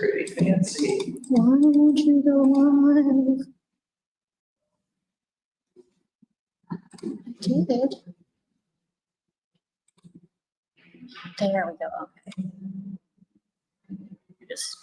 pretty fancy. Why won't you go live? I did. There we go, okay. Just.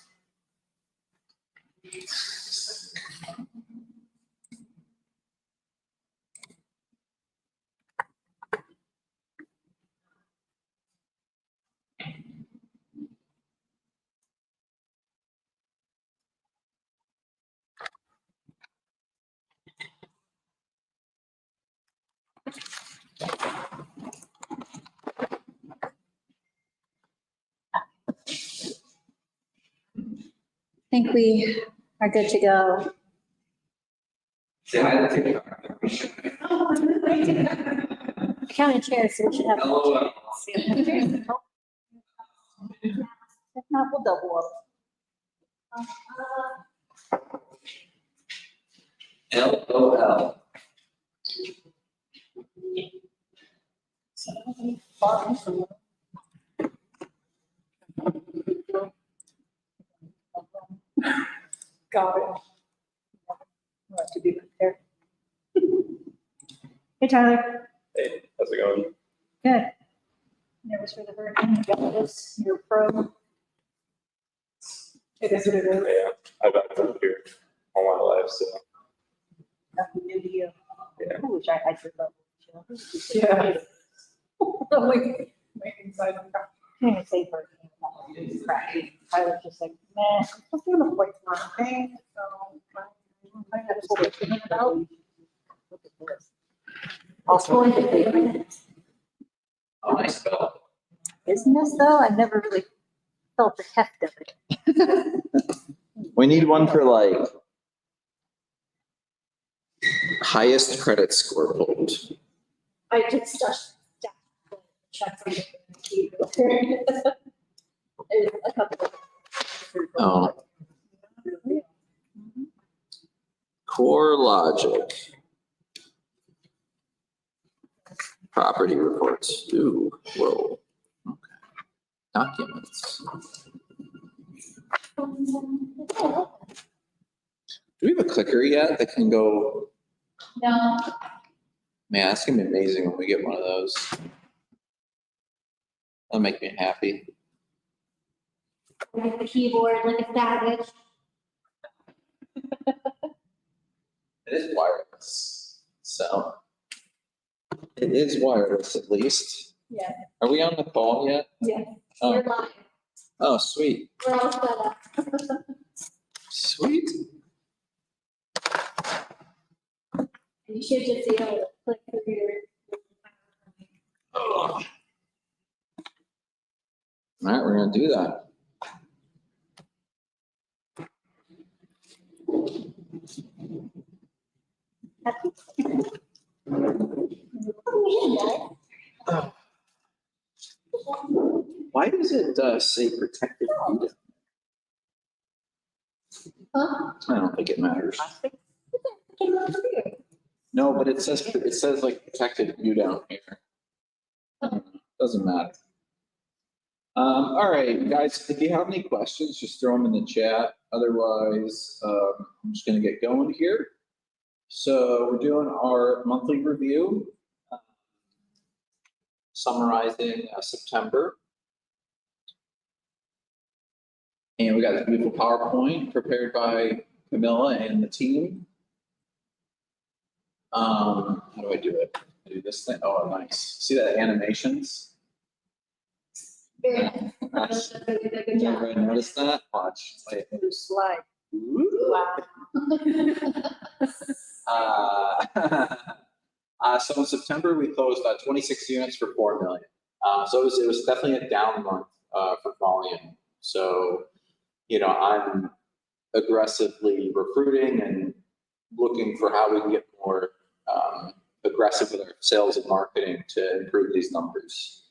I think we are good to go. Say hi to TikTok. Counting chairs, so we should have. LOL. If not, we'll double up. LOL. Got it. Want to be prepared. Hey, Tyler. Hey, how's it going? Good. Nervous for the hurricane. You got this. You're pro. It is what it is. Yeah, I've been up here all my life, so Nothing new to you. Yeah. I wish I had your level. Yeah. Like, inside of the Can't even say hurricane. Crap. Tyler's just like, man, I'm feeling the white thing. So I had to pull it out. Look at this. Also, Oh, nice spell. isn't this though? I've never really felt the heft of it. We need one for like highest credit score hold. I just checked on the keyboard. There's a couple of. Oh. Core logic. Property reports. Ooh, whoa. Okay. Documents. Do we have a clicker yet that can go? No. Man, that's gonna be amazing when we get one of those. That'll make me happy. With the keyboard like a savage. It is wireless, so. It is wireless at least. Yeah. Are we on the call yet? Yeah. Oh, You're live. oh, sweet, We're all set up. sweet. You should just be able to click through your. All right, we're gonna do that. Why does it say protected view? Huh? I don't think it matters. No, but it says like protected view down here. Doesn't matter. All right, guys, if you have any questions, just throw them in the chat. Otherwise, I'm just gonna get going here. So we're doing our monthly review, summarizing September. And we got this beautiful PowerPoint prepared by Camilla and the team. How do I do it? I do this thing. Oh, nice. See that animations? Very nice. Nice. Good job. Everybody notice that? Watch. Wait. Slide. Ooh. Wow. So in September, we closed 26 units for 4 million. So it was definitely a down month for volume. So, you know, I'm aggressively recruiting and looking for how we can get more aggressive with our sales and marketing to improve these numbers.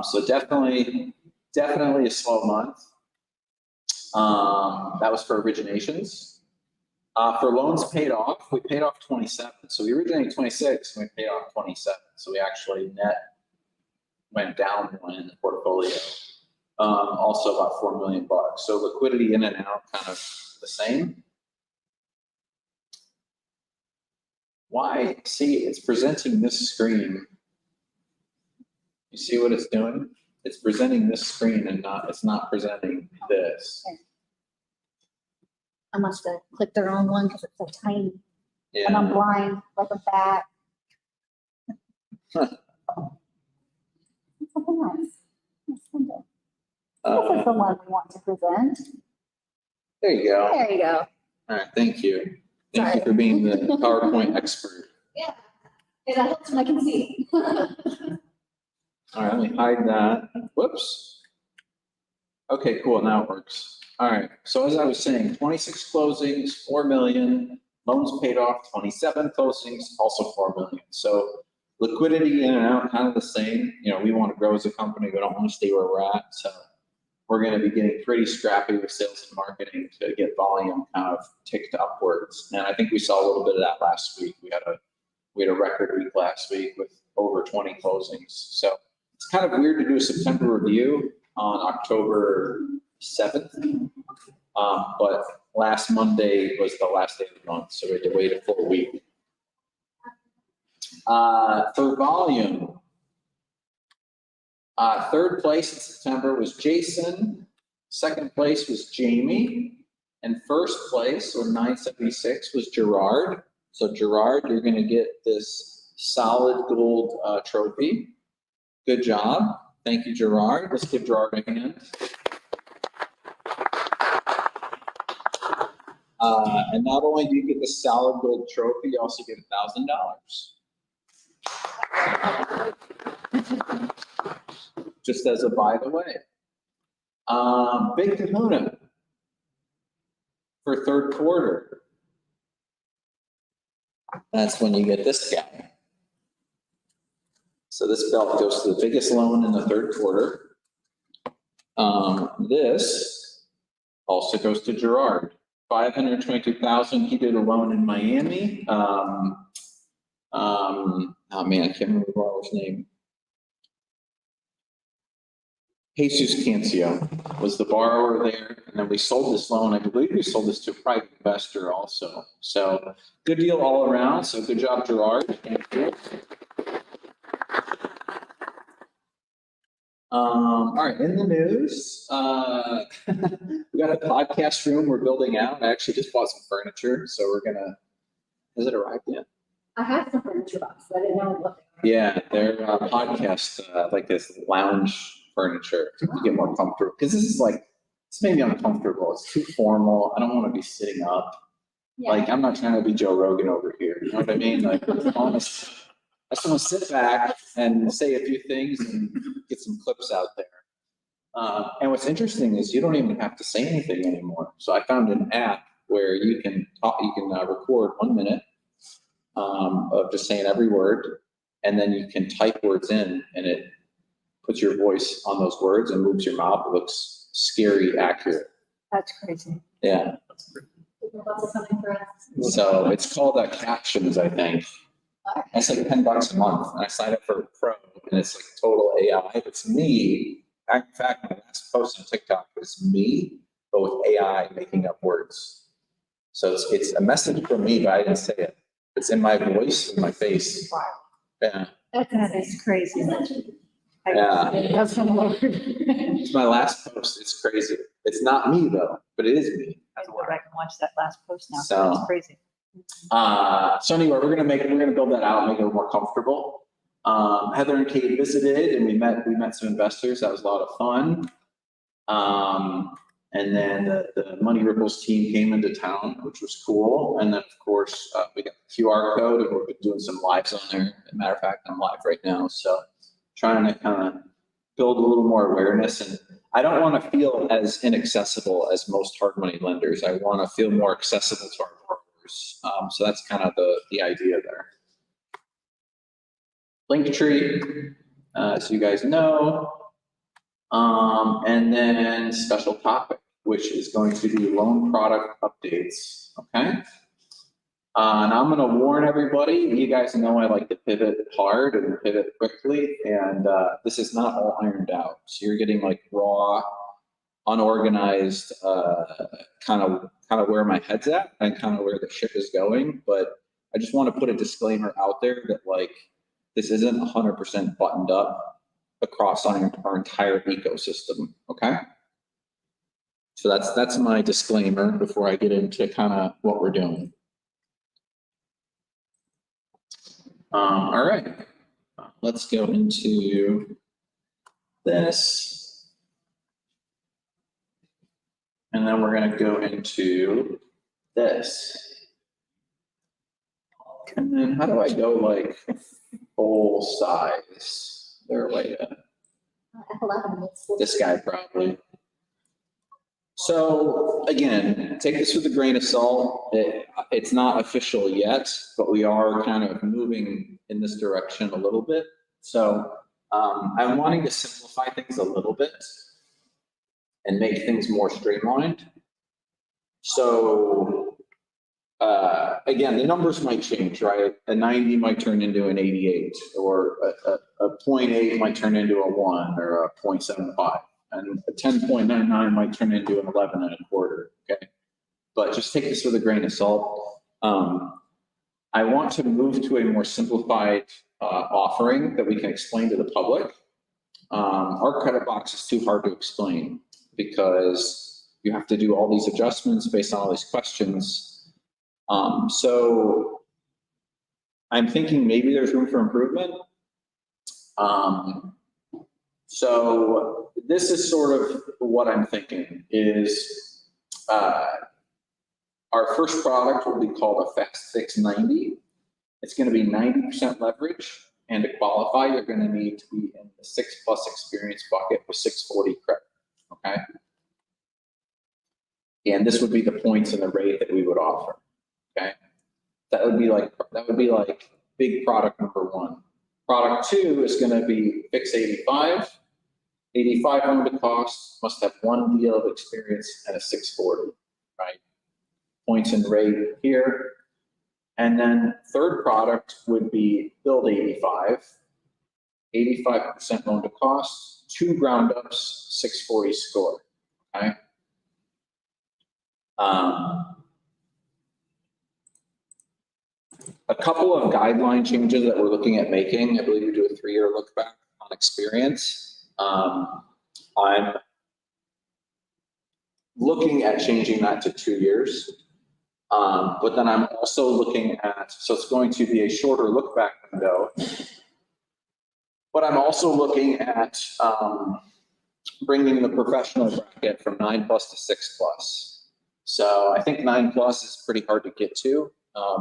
So definitely a slow month. That was for originations. For loans paid off, we paid off 27. So we originated 26 and we paid off 27. So we actually net went down one in the portfolio. also about $4 million. So liquidity in and out kind of the same. Why? See, it's presenting this screen. You see what it's doing? It's presenting this screen and it's not presenting this. I must have clicked the wrong one because it's so tiny and I'm Yeah. blind like a bat. It's something nice. This is the one we want to present. There you go. There you go. All right, thank you. Thank you Sorry. for being the PowerPoint expert. Yeah. Hey, that helps when I can see. All right, let me hide that. Whoops. Okay, cool, now it works. All right, so as I was saying, 26 closings, 4 million, loans paid off, 27 closings, also 4 million. So liquidity in and out, kind of the same. You know, we want to grow as a company, we don't want to stay where we're at. So we're going to be getting pretty scrappy with sales and marketing to get volume kind of ticked upwards. And I think we saw a little bit of that last week. We had a record week last week with over 20 closings. So it's kind of weird to do a September review on October 7th. But last Monday was the last day of the month, so we had to wait a full week. For volume, third place in September was Jason, second place was Jamie, and first place, or 976, was Gerard. So Gerard, you're gonna get this solid gold trophy. Good job. Thank you, Gerard. Let's give Gerard a hand. And not only do you get the solid gold trophy, you also get $1,000. Just as a by the way. Big Kahuna for third quarter. That's when you get this guy. So this belt goes to the biggest loan in the third quarter. This also goes to Gerard. 522,000. He did a loan in Miami. Oh man, I can't remember the borrower's name. Jesus Cancio was the borrower there, and then we sold this loan. I believe we sold this to a private investor also. So good deal all around. So good job, Gerard. Thank you. All right, in the news, we got a podcast room we're building out. I actually just bought some furniture, so we're gonna. Has it arrived yet? I have some furniture boxes. I didn't know what. Yeah, they're podcast, like this lounge furniture to get more comfortable. Because this is like, it's maybe uncomfortable. It's too formal. I don't want to be sitting up. Yeah. Like, I'm not trying to be Joe Rogan over here. You know what I mean? Like, honest. I just want to sit back and say a few things and get some clips out there. And what's interesting is you don't even have to say anything anymore. So I found an app where you can talk, record 1 minute of just saying every word, and then you can type words in, and it puts your voice on those words and moves your mouth. It looks scary accurate. That's crazy. Yeah. So it's called Captions, I think. It's like $10 a month, and I signed up for Pro, and it's like total AI. It's me. In fact, my last post on TikTok was me, but with AI making up words. So it's a message from me, but I didn't say it. It's in my voice, in my face. Yeah. That is crazy. Yeah. That's some word. It's my last post. It's crazy. It's not me though, but it is me. I go back and watch that last post now. So- That's crazy. So anyway, we're gonna build that out, make it more comfortable. Heather and Kate visited, and we met some investors. That was a lot of fun. And then the Money Ripples team came into town, which was cool. And then of course, we got the QR code, and we're doing some lives on there. As a matter of fact, I'm live right now. So trying to kind of build a little more awareness. And I don't want to feel as inaccessible as most hard money lenders. I want to feel more accessible to our borrowers. So that's kind of the idea there. Linktree, as you guys know. And then special topic, which is going to be loan product updates, okay? And I'm gonna warn everybody, you guys know I like to pivot hard and pivot quickly, and this is not all ironed out. So you're getting like raw, unorganized, kind of where my head's at and kind of where the ship is going. But I just want to put a disclaimer out there that like this isn't 100% buttoned up across our entire ecosystem. Okay. So that's my disclaimer before I get into kind of what we're doing. All right, let's go into this. And then we're gonna go into this. And then how do I go like full size? There a way to, this guy probably. So again, take this with a grain of salt. It's not official yet, but we are kind of moving in this direction a little bit. So I'm wanting to simplify things a little bit and make things more streamlined. So again, the numbers might change, right? A 90 might turn into an 88, or a 0.8 might turn into a 1 or a 0.75. And a 10.99 might turn into an 11 and a quarter, okay? But just take this with a grain of salt. I want to move to a more simplified offering that we can explain to the public. Our credit box is too hard to explain because you have to do all these adjustments based on all these questions. So I'm thinking maybe there's room for improvement. So this is sort of what I'm thinking is our first product will be called a Fast Fix 90. It's going to be 90% leverage, and to qualify, you're going to need to be in the 6+ experience bucket with 640 credit. Okay. And this would be the points and the rate that we would offer. Okay. That would be like big product number 1. Product 2 is going to be Fix 85. 85 loan to cost, must have 1 deal of experience and a 640, right? Points and rate here. And then third product would be Build 85, 85% loan to cost, 2 ground ups, 640 score, okay? A couple of guideline changes that we're looking at making. I believe we do a 3-year look back on experience. I'm looking at changing that to 2 years. But then I'm also looking at, so it's going to be a shorter look back window, but I'm also looking at bringing the professional bracket from 9+ to 6+. So I think 9+ is pretty hard to get to.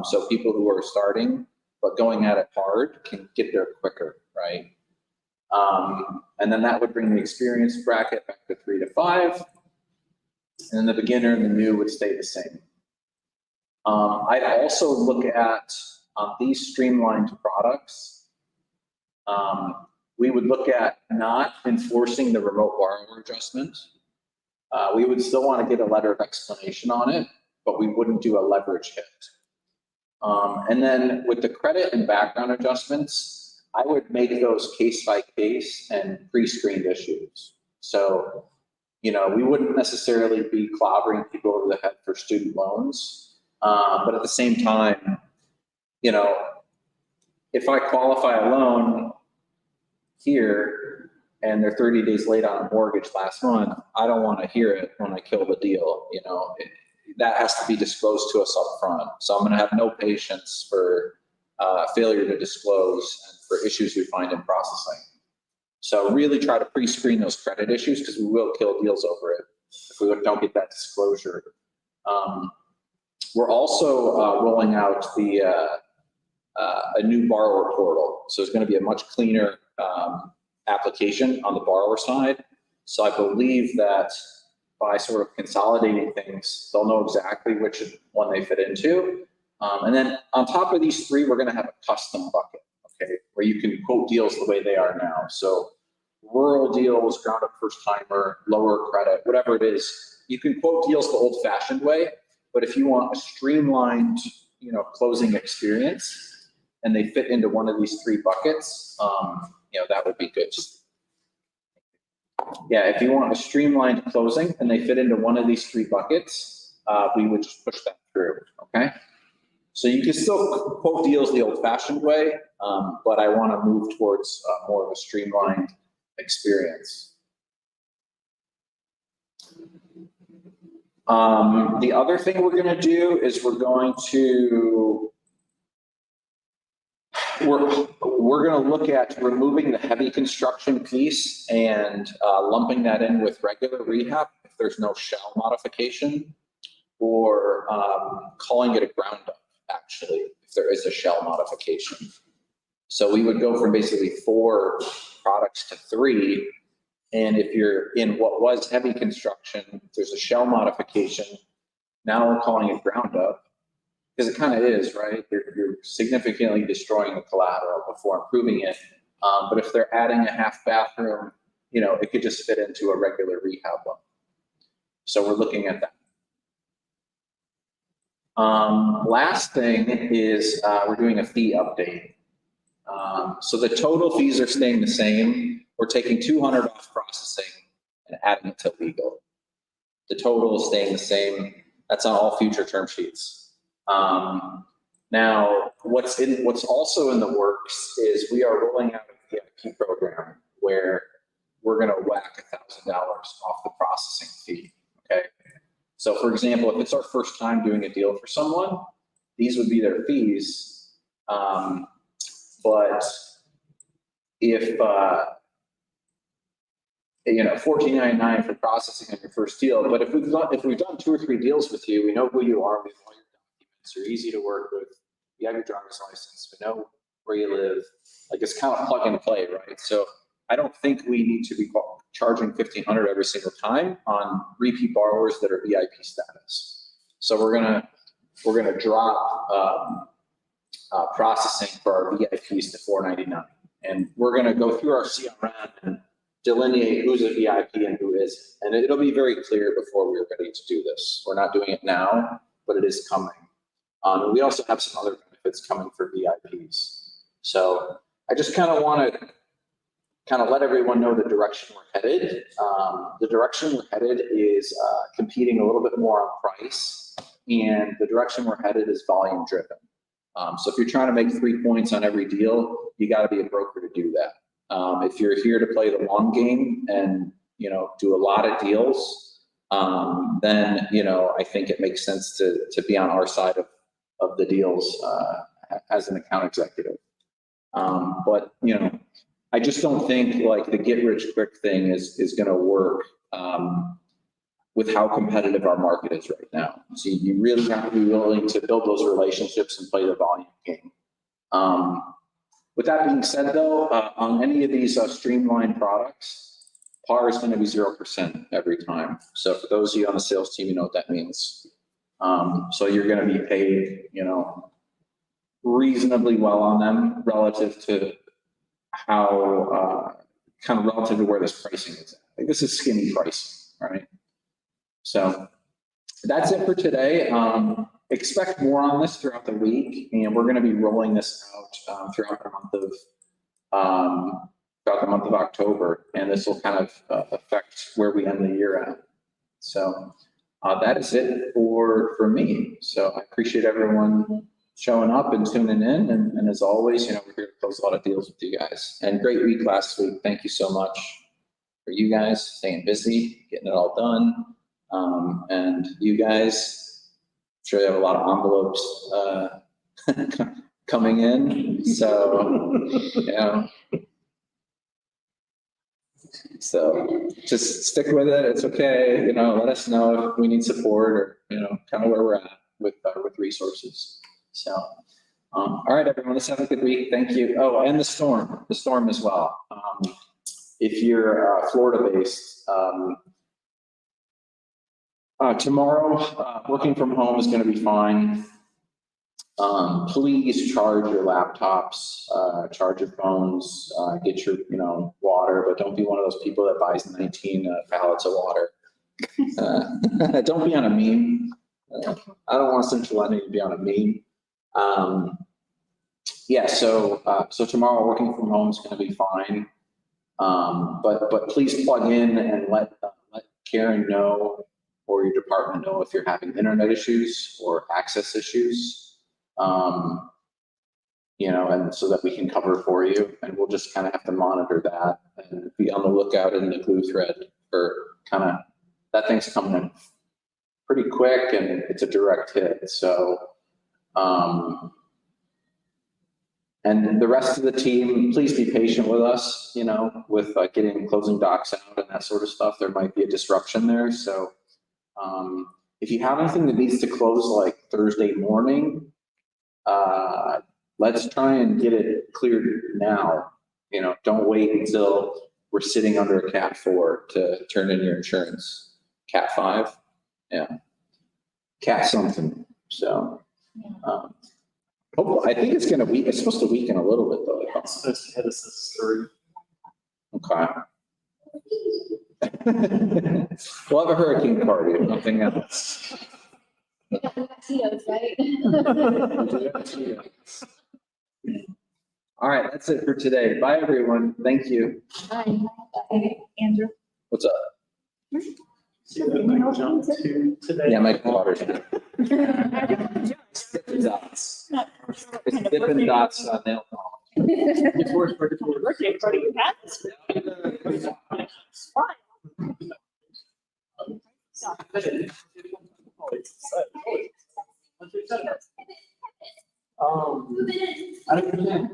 So people who are starting, but going at it hard can get there quicker, right? And then that would bring the experience bracket back to 3 to 5. And then the beginner and the new would stay the same. I'd also look at these streamlined products. We would look at not enforcing the remote borrower adjustment. We would still want to get a letter of explanation on it, but we wouldn't do a leverage hit. And then with the credit and background adjustments, I would make those case by case and pre-screened issues. So, you know, we wouldn't necessarily be clobbering people over the head for student loans. But at the same time, you know, if I qualify a loan here and they're 30 days late on a mortgage last month, I don't want to hear it when I kill the deal. You know, that has to be disclosed to us up front. So I'm going to have no patience for failure to disclose and for issues we find in processing. So really try to pre-screen those credit issues because we will kill deals over it if we don't get that disclosure. We're also rolling out a new borrower portal. So it's going to be a much cleaner application on the borrower side. So I believe that by sort of consolidating things, they'll know exactly which one they fit into. And then on top of these 3, we're going to have a custom bucket, okay, where you can quote deals the way they are now. So rural deals, ground up first timer, lower credit, whatever it is, you can quote deals the old fashioned way. But if you want a streamlined closing experience and they fit into one of these 3 buckets, that would be good. Yeah, if you want a streamlined closing and they fit into one of these 3 buckets, we would just push that through, okay? So you can still quote deals the old-fashioned way, but I want to move towards more of a streamlined experience. The other thing we're going to do is we're going to look at removing the heavy construction piece and lumping that in with regular rehab if there's no shell modification, or calling it a ground up, actually, if there is a shell modification. So we would go from basically 4 products to 3. And if you're in what was heavy construction, there's a shell modification. Now we're calling it ground up, because it kind of is, right? You're significantly destroying the collateral before improving it. But if they're adding a half bathroom, it could just fit into a regular rehab one. So we're looking at that. Last thing is we're doing a fee update. So the total fees are staying the same. We're taking 200 off processing and adding it to legal. The total is staying the same. That's on all future term sheets. Now, what's also in the works is we are rolling out a VIP program where we're going to whack $1,000 off the processing fee. Okay. So for example, if it's our first time doing a deal for someone, these would be their fees. But if, $14.99 for processing on your first deal, but if we've done 2 or 3 deals with you, we know who you are, we know your documents, you're easy to work with, you have your driver's license, we know where you live, like it's kind of plug and play, right? So I don't think we need to be charging $1,500 every single time on repeat borrowers that are VIP status. So we're gonna drop processing for our VIPs to $4.99, and we're gonna go through our CRM and delineate who's a VIP and who isn't, and it'll be very clear before we're ready to do this. We're not doing it now, but it is coming. We also have some other benefits coming for VIPs. So I just kind of want to let everyone know the direction we're headed. The direction we're headed is competing a little bit more on price, and the direction we're headed is volume driven. So if you're trying to make 3 points on every deal, you got to be a broker to do that. If you're here to play the long game and do a lot of deals, then I think it makes sense to be on our side of the deals as an account executive. But I just don't think like the get rich quick thing is going to work with how competitive our market is right now. So you really have to be willing to build those relationships and play the volume game. With that being said, though, on any of these streamlined products, par is going to be 0% every time. So for those of you on the sales team, you know what that means. So you're going to be paid, reasonably well on them relative to how, kind of relative to where this pricing is at. Like this is skinny pricing, right? So that's it for today. Expect more on this throughout the week, and we're going to be rolling this out throughout the month of October, and this will kind of affect where we end the year at. So that is it for me. So I appreciate everyone showing up and tuning in, and as always, we're here to close a lot of deals with you guys. And great week last week. Thank you so much for you guys staying busy, getting it all done, and you guys. I'm sure you have a lot of envelopes coming in, so so just stick with it. It's okay. Let us know if we need support or kind of where we're at with resources. So, all right, everyone, let's have a good week. Thank you. Oh, and the storm as well. If you're Florida based. Tomorrow, working from home is going to be fine. Please charge your laptops, charge your phones, get your, water, but don't be one of those people that buys 19 pallets of water. Don't be on a meme. I don't want central lending to be on a meme. Yeah, so tomorrow working from home is gonna be fine. But please plug in and let Karen know or your department know if you're having internet issues or access issues. And so that we can cover for you, and we'll just kind of have to monitor that and be on the lookout in the glue thread for that thing's coming in pretty quick and it's a direct hit. So, and the rest of the team, please be patient with us, with getting closing docs out and that sort of stuff. There might be a disruption there. So if you have anything that needs to close like Thursday morning, let's try and get it cleared now. Don't wait until we're sitting under a Cat 4 to turn in your insurance. Cat 5, yeah. Cat something, so. I think it's supposed to weaken a little bit though. It's supposed to hit us as 3. Okay. We'll have a hurricane party, if nothing else. We got mosquitoes, right? All right, that's it for today. Bye, everyone. Thank you. Hi. Andrew. What's up? See that mic jump to today? Yeah, my daughter's dipping dots. It's dipping dots on nail polish. Birthday party you had this fine. I don't understand.